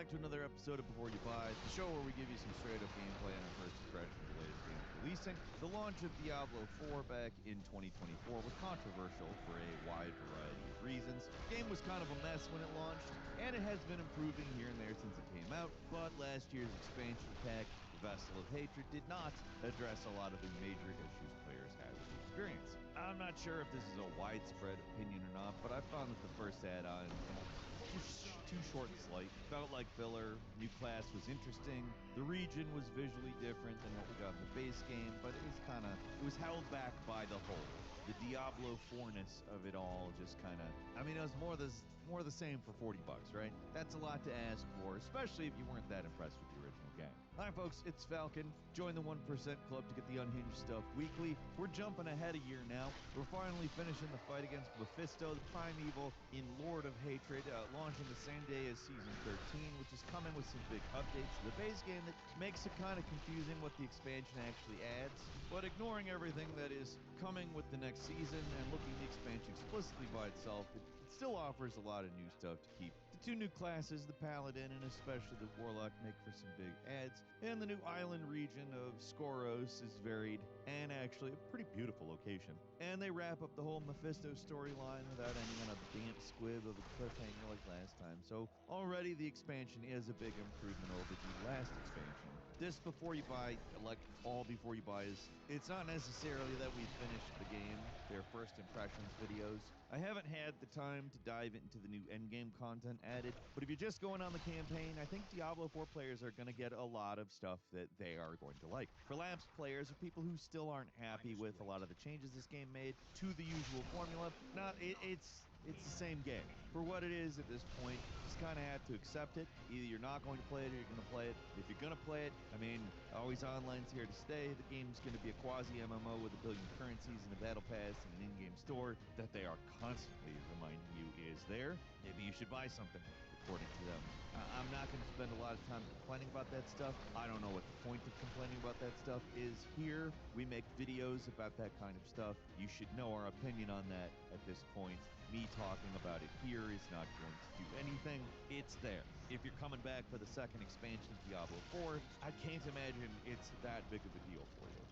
back to another episode of Before You Buy, the show where we give you some straight-up gameplay and our first impressions of the latest games releasing. The launch of Diablo 4 back in 2024 was controversial for a wide variety of reasons. The game was kind of a mess when it launched, and it has been improving here and there since it came out, but last year's expansion pack, Vessel of Hatred, did not address a lot of the major issues players had with the experience. I'm not sure if this is a widespread opinion or not, but I found that the first add-on too short and slight. Felt like filler. New class was interesting. The region was visually different than what we got in the base game, but it was held back by the whole. The Diablo 4-ness of it all just kind of, it was more the same for $40, right? That's a lot to ask for, especially if you weren't that impressed with the original game. Hi folks, it's Falcon. Join the 1% Club to get the unhinged stuff weekly. We're jumping ahead a year now. We're finally finishing the fight against Mephisto, the primeval in Lord of Hatred, launching the same day as Season 13, which is coming with some big updates to the base game that makes it kind of confusing what the expansion actually adds. But ignoring everything that is coming with the next season and looking at the expansion explicitly by itself, it still offers a lot of new stuff to keep. The two new classes, the Paladin and especially the Warlock, make for some big adds, and the new island region of Skoros is varied and actually a pretty beautiful location. And they wrap up the whole Mephisto storyline without ending on a damp squib of a cliffhanger like last time. So already the expansion is a big improvement over the last expansion. This Before You Buy, like all Before You Buys, it's not necessarily that we finished the game, their first impressions videos. I haven't had the time to dive into the new endgame content added, but if you're just going on the campaign, I think Diablo 4 players are going to get a lot of stuff that they are going to like. For lapsed players or people who still aren't happy with a lot of the changes this game made to the usual formula, it's the same game. For what it is at this point, you just kind of have to accept it. Either you're not going to play it or you're going to play it. If you're going to play it, always online's here to stay. The game's going to be a quasi-MMO with a billion currencies and a battle pass and an in-game store that they are constantly reminding you is there. Maybe you should buy something, according to them. I'm not going to spend a lot of time complaining about that stuff. I don't know what the point of complaining about that stuff is here. We make videos about that kind of stuff. You should know our opinion on that at this point. Me talking about it here is not going to do anything. It's there. If you're coming back for the second expansion of Diablo 4, I can't imagine it's that big of a deal for you.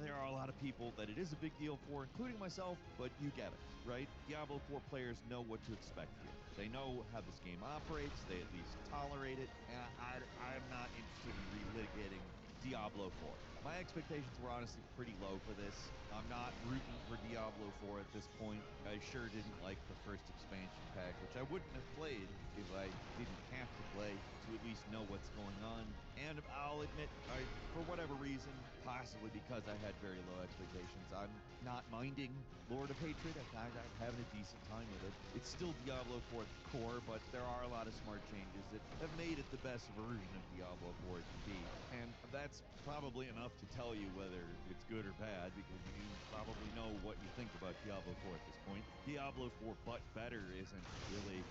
There are a lot of people that it is a big deal for, including myself, but you get it, right? Diablo 4 players know what to expect here. They know how this game operates, they at least tolerate it, and I'm not interested in relitigating Diablo 4. My expectations were honestly pretty low for this. I'm not rooting for Diablo 4 at this point. I sure didn't like the first expansion pack, which I wouldn't have played if I didn't have to play to at least know what's going on. And I'll admit, for whatever reason, possibly because I had very low expectations, I'm not minding Lord of Hatred. I'm having a decent time with it. It's still Diablo 4 at the core, but there are a lot of smart changes that have made it the best version of Diablo 4 it can be. And that's probably enough to tell you whether it's good or bad, because you probably know what you think about Diablo 4 at this point. Diablo 4 but better isn't really,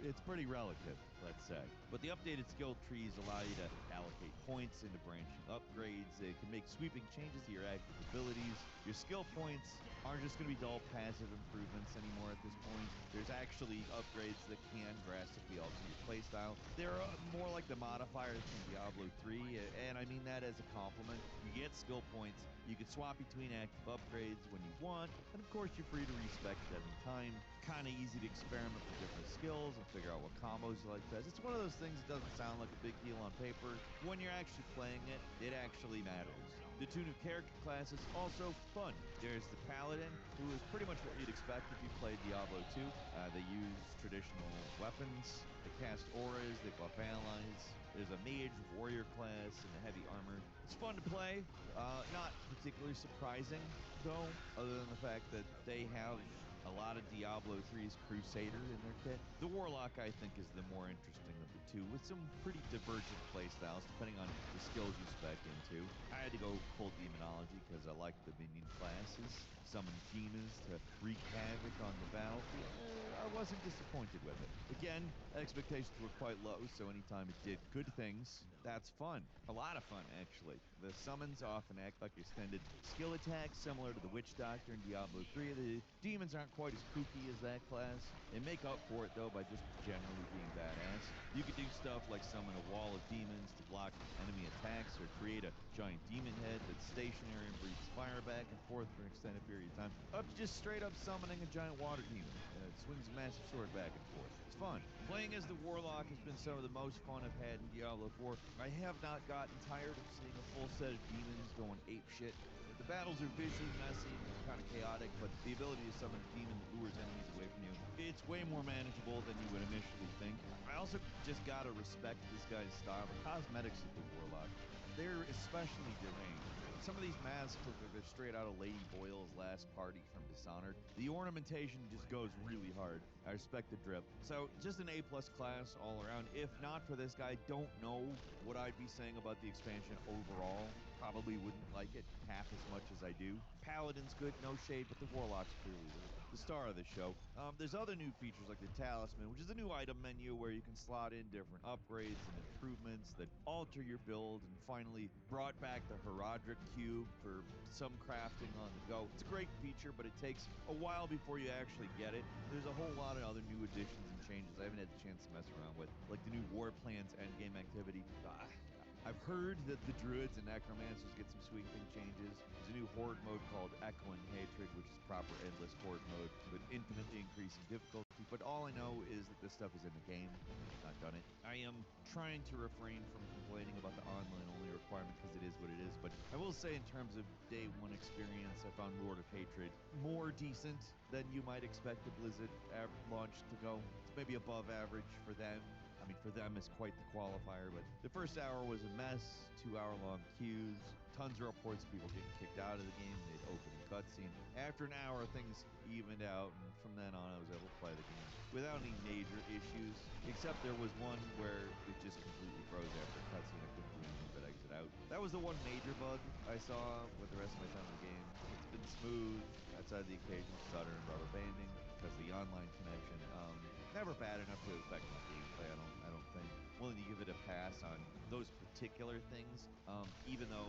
it's pretty relative, let's say. But the updated skill trees allow you to allocate points into branching upgrades. They can make sweeping changes to your active abilities. Your skill points aren't just going to be dull passive improvements anymore at this point. There's actually upgrades that can drastically alter your playstyle. They're more like the modifiers from Diablo 3, and I mean that as a compliment. You get skill points, you can swap between active upgrades when you want, and of course you're free to respec at any time. Kind of easy to experiment with different skills and figure out what combos you like best. It's one of those things that doesn't sound like a big deal on paper. When you're actually playing it, it actually matters. The two new character classes also fun. There's the Paladin, who is pretty much what you'd expect if you played Diablo 2. They use traditional weapons, they cast auras, they buff allies. There's a mage, warrior class, and the heavy armor. It's fun to play. Not particularly surprising, though, other than the fact that they have a lot of Diablo 3's Crusader in their kit. The Warlock, I think, is the more interesting of the two, with some pretty divergent playstyles, depending on the skills you spec into. I had to go full Demonology, because I like the minion classes. Summon demons to wreak havoc on the battlefield. I wasn't disappointed with it. Again, expectations were quite low, so anytime it did good things, that's fun. A lot of fun, actually. The summons often act like extended skill attacks, similar to the Witch Doctor in Diablo 3. The demons aren't quite as kooky as that class. They make up for it, though, by just generally being badass. You could do stuff like summon a wall of demons to block enemy attacks, or create a giant demon head that's stationary and breathes fire back and forth for an extended period of time, up to just straight up summoning a giant water demon. It swings a massive sword back and forth. It's fun. Playing as the Warlock has been some of the most fun I've had in Diablo 4. I have not gotten tired of seeing a full set of demons going apeshit. The battles are visually messy and kind of chaotic, but the ability to summon a demon that lures enemies away from you, it's way more manageable than you would initially think. I also just gotta respect this guy's style. The cosmetics of the Warlock, they're especially deranged. Some of these masks look like they're straight out of Lady Boyle's Last Party from Dishonored. The ornamentation just goes really hard. I respect the drip. So, just an A-plus class all around. If not for this guy, don't know what I'd be saying about the expansion overall. Probably wouldn't like it half as much as I do. Paladin's good, no shade, but the Warlock's clearly the star of the show. There's other new features like the Talisman, which is a new item menu where you can slot in different upgrades and improvements that alter your build, and finally brought back the Herodric Cube for some crafting on the go. It's a great feature, but it takes a while before you actually get it. There's a whole lot of other new additions and changes I haven't had the chance to mess around with, like the new War Plans endgame activity. I've heard that the Druids and Necromancers get some sweeping changes. There's a new Horde mode called Echoing Hatred, which is proper endless Horde mode with infinitely increasing difficulty. But all I know is that this stuff is in the game, and I've not done it. I am trying to refrain from complaining about the online-only requirement because it is what it is. But I will say, in terms of day one experience, I found Lord of Hatred more decent than you might expect a Blizzard launch to go. It's maybe above average for them. I mean, for them, it's quite the qualifier, but the first hour was a mess, 2-hour-long queues, tons of reports of people getting kicked out of the game, they'd open the cutscene. After an hour, things evened out, and from then on, I was able to play the game without any major issues, except there was one where it just completely froze after a cutscene. I couldn't do anything but exit out. That was the one major bug I saw with the rest of my time in the game. It's been smooth, outside the occasional stutter and rubber banding, because of the online connection. Never bad enough to affect my gameplay, I don't think. I'm willing to give it a pass on those particular things, even though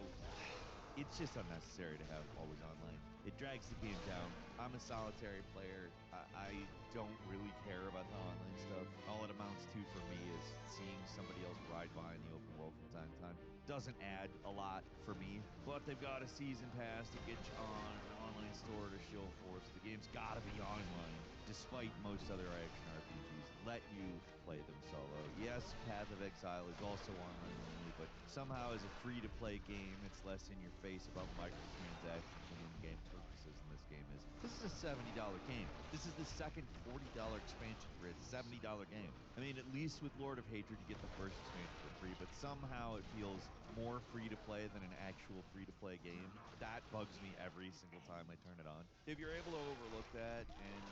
it's just unnecessary to have always online. It drags the game down. I'm a solitary player. I don't really care about the online stuff. All it amounts to for me is seeing somebody else ride by in the open world from time to time. Doesn't add a lot for me, but they've got a season pass to get you on an online store to shill for, so the game's gotta be online, despite most other action RPGs let you play them solo. Yes, Path of Exile is also online only, but somehow as a free-to-play game, it's less in your face about microtransactions and in-game purchases than this game is. This is a $70 game. This is the second $40 expansion for a $70 game. I mean, at least with Lord of Hatred, you get the first expansion for free, but somehow it feels more free-to-play than an actual free-to-play game. That bugs me every single time I turn it on. If you're able to overlook that and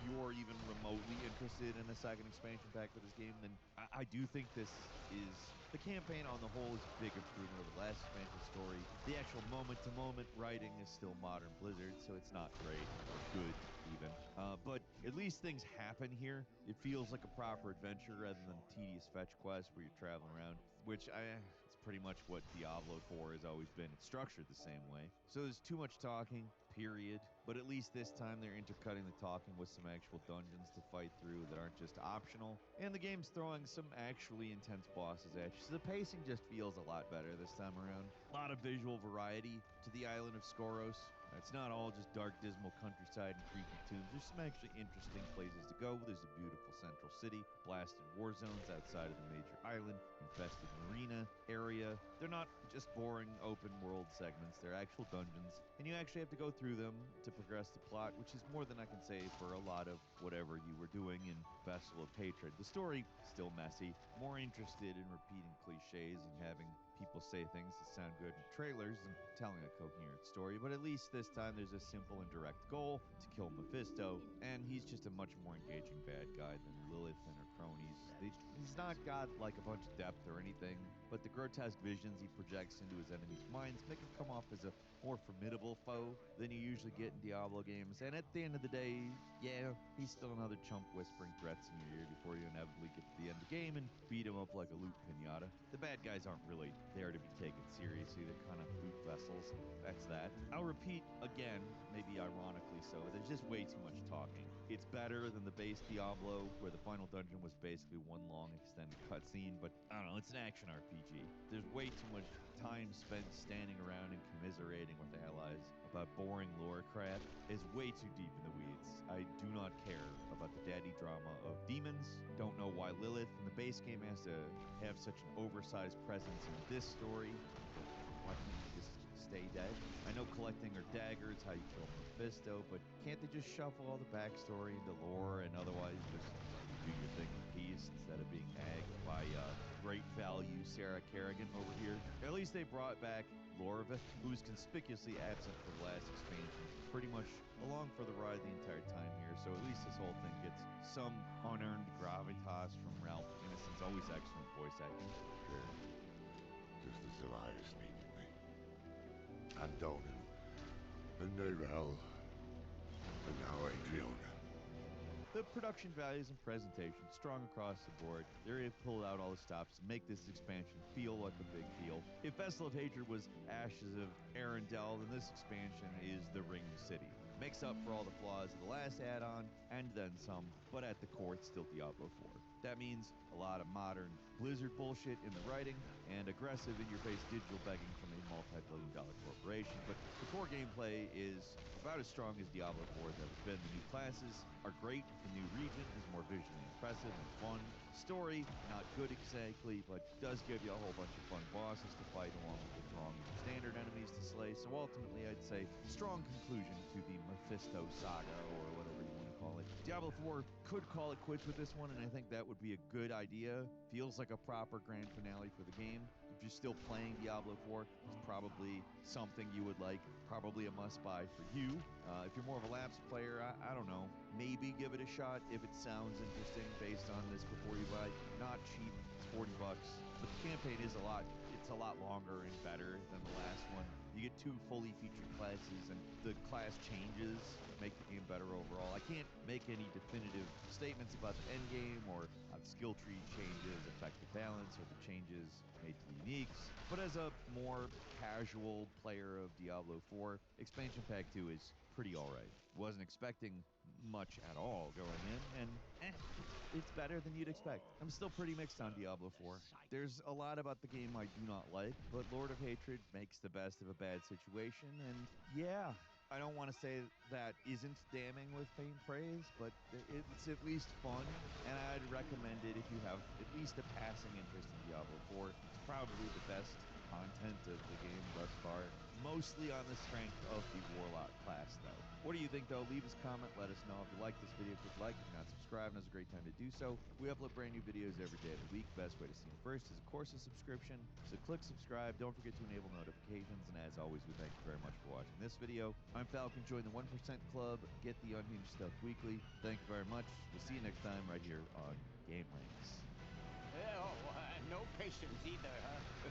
you're even remotely interested in a second expansion pack for this game, then I do think this is... The campaign on the whole is a big improvement over the last expansion story. The actual moment-to-moment writing is still modern Blizzard, so it's not great or good even. But at least things happen here. It feels like a proper adventure rather than tedious fetch quests where you're traveling around, which it's pretty much what Diablo 4 has always been. It's structured the same way. So there's too much talking, period. But at least this time they're intercutting the talking with some actual dungeons to fight through that aren't just optional. And the game's throwing some actually intense bosses at you. So the pacing just feels a lot better this time around. A lot of visual variety to the island of Skoros. It's not all just dark, dismal countryside and creepy tombs. There's some actually interesting places to go. There's a beautiful central city, blasted war zones outside of the major island, infested marina area. They're not just boring open world segments. They're actual dungeons, and you actually have to go through them to progress the plot, which is more than I can say for a lot of whatever you were doing in Vessel of Hatred. The story, still messy. More interested in repeating cliches and having people say things that sound good in trailers than telling a coherent story, but at least this time there's a simple and direct goal to kill Mephisto, and he's just a much more engaging bad guy than Lilith and her cronies. He's not got like a bunch of depth or anything, but the grotesque visions he projects into his enemies' minds make him come off as a more formidable foe than you usually get in Diablo games, and at the end of the day, yeah, he maybe still another chump whispering threats in your ear before you inevitably get to the end of the game and beat him up like a loot pinata. The bad guys aren't really there to be taken seriously. They're kind of loot vessels. That's that. I'll repeat again, maybe ironically so, there's just way too much talking. It's better than the base Diablo, where the final dungeon was basically one long extended cutscene, but I don't know, it's an action RPG. There's way too much time spent standing around and commiserating with allies about boring lore crap. It's way too deep in the weeds. I do not care about the daddy drama of demons. Don't know why Lilith in the base game has to have such an oversized presence in this story. Why can't you just stay dead? I know collecting her dagger is how you kill Mephisto, but can't they just shuffle all the backstory into lore and otherwise just do your thing in peace instead of being nagged by great value Sarah Kerrigan over here? At least they brought back Lorvith, who was conspicuously absent for the last expansion, pretty much along for the ride the entire time here, so at least this whole thing gets some unearned gravitas from Ralph Ineson's always excellent voice acting. Just as Elias needed me. And Donan. And Nerel. And now Adriona. The production values and presentation strong across the board. They're able to pull out all the stops to make this expansion feel like a big deal. If Vessel of Hatred was Ashes of Arendelle, then this expansion is the Ringed City. Makes up for all the flaws of the last add-on, and then some, but at the core it's still Diablo 4. That means a lot of modern Blizzard bullshit in the writing, and aggressive in-your-face digital begging from a multi-billion-dollar corporation, but the core gameplay is about as strong as Diablo 4 has ever been. The new classes are great, the new region is more visually impressive and fun. Story, not good exactly, but does give you a whole bunch of fun bosses to fight along with the throng of standard enemies to slay, so ultimately I'd say strong conclusion to the Mephisto saga, or whatever you want to call it. Diablo 4 could call it quits with this one, and I think that would be a good idea. Feels like a proper grand finale for the game. If you're still playing Diablo 4, it's probably something you would like, probably a must-buy for you. If you're more of a lapsed player, I don't know, maybe give it a shot if it sounds interesting based on this before you buy. Not cheap, it's $40, but the campaign is it's a lot longer and better than the last one. You get 2 fully featured classes, and the class changes make the game better overall. I can't make any definitive statements about the end game or how the skill tree changes affect the balance or the changes made to the uniques, but as a more casual player of Diablo 4, Expansion Pack 2 is pretty alright. Wasn't expecting much at all going in, and it's better than you'd expect. I'm still pretty mixed on Diablo 4. There's a lot about the game I do not like, but Lord of Hatred makes the best of a bad situation, and yeah, I don't want to say that isn't damning with faint praise, but it's at least fun, and I'd recommend it if you have at least a passing interest in Diablo 4. It's probably the best content of the game thus far, mostly on the strength of the Warlock class, though. What do you think, though? Leave us a comment, let us know. If you like this video, click like. If you're not subscribed, now's a great time to do so. We upload brand new videos every day of the week. Best way to see them first is, of course, a subscription. So click subscribe. Don't forget to enable notifications. And as always, we thank you very much for watching this video. I'm Falcon. Join the 1% Club. Get the Unhinged stuff weekly. Thank you very much. We'll see you next time right here on Game Links. No patience either, huh?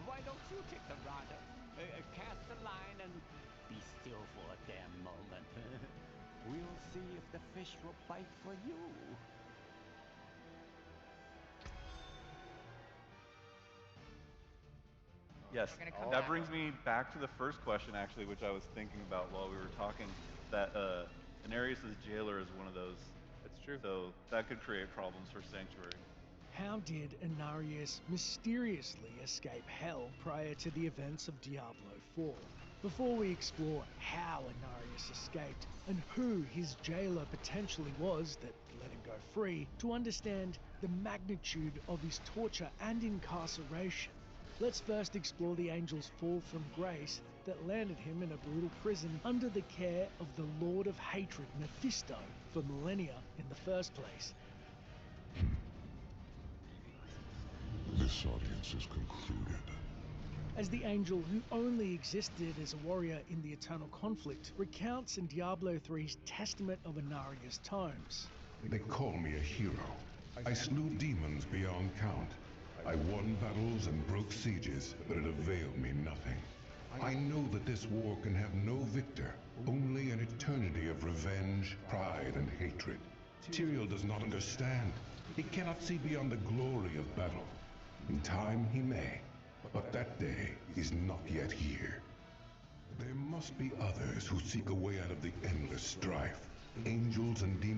Why don't you take the rod, cast the line, and be still for a damn moment? We'll see if the fish will bite for you. Yes, that brings me back to the first question, actually, which I was thinking about while we were talking, that Anarius' jailer is one of those. That's true. So that could create problems for Sanctuary. How did Anarius mysteriously escape hell prior to the events of Diablo 4? Before we explore how Anarius escaped and who his jailer potentially was that let him go free, to understand the magnitude of his torture and incarceration, let's first explore the angel's fall from grace that landed him in a brutal prison under the care of the Lord of Hatred, Mephisto, for millennia in the first place. This audience is concluded. As the angel who only existed as a warrior in the eternal conflict recounts in Diablo 3's Testament of Anarius tomes. They call me a hero. I slew demons beyond count. I won battles and broke sieges, but it availed me nothing. I know that this war can have no victor, only an eternity of revenge, pride, and hatred. Tyrael does not understand. He cannot see beyond the glory of battle. In time he may, but that day is not yet here. There must be others who seek a way out of the endless strife. Angels and demons